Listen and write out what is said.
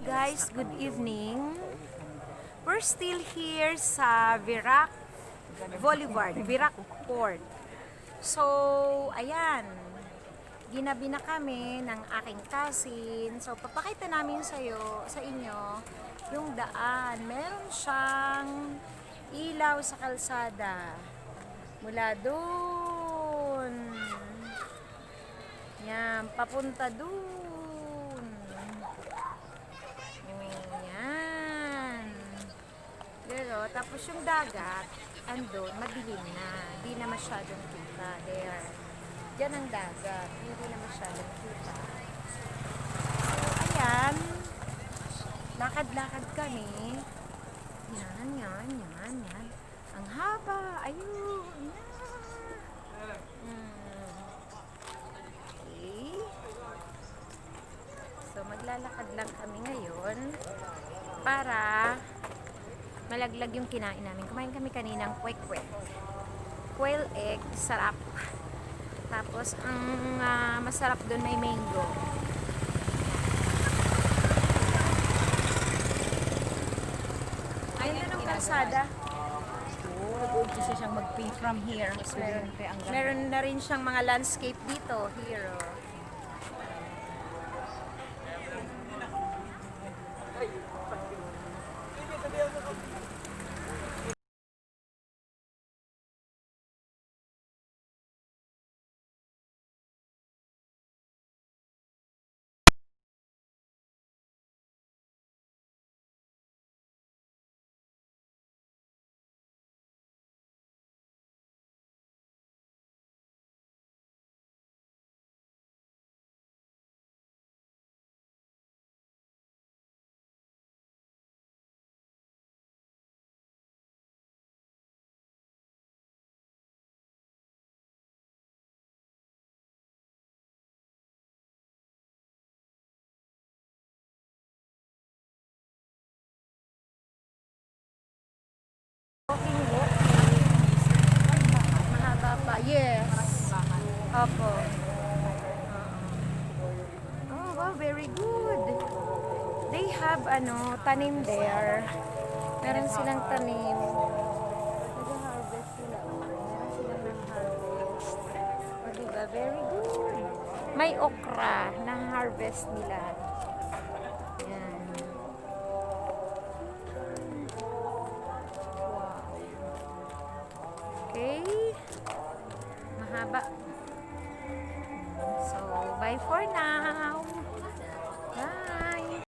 guys, good evening. We're still here sa Virac, Boulevard, Virac Port. So, ayan, ginabi na kami ng aking cousin. So, papakita namin sa inyo yung daan. Meron siyang ilaw sa kalsada. Mula doon. Yan, papunta doon. Tapos yung dagat, andun, madilim na. Di na masyadong kita. There. Diyan ang dagat. Hindi na masyadong kita. So, ayan. Lakad-lakad kami. Yan. Ang haba. Ayun. Yan. Okay. So, maglalakad lang kami ngayon para malaglag yung kinain namin. Kumain kami kaninang kwek-kwek. Quail egg, sarap. Tapos, ang masarap doon may mango. Ayun na ng kalsada. Nag-uumpisa siyang mag-pay from here. Meron na rin siyang mga landscape dito. Here. Mahaba pa. Yes. Opo. Oh, wow, very good. They have tanim there. Meron silang tanim. Nag-harvest sila. Meron silang nang-harvest. O, diba? Very good. May okra na harvest nila.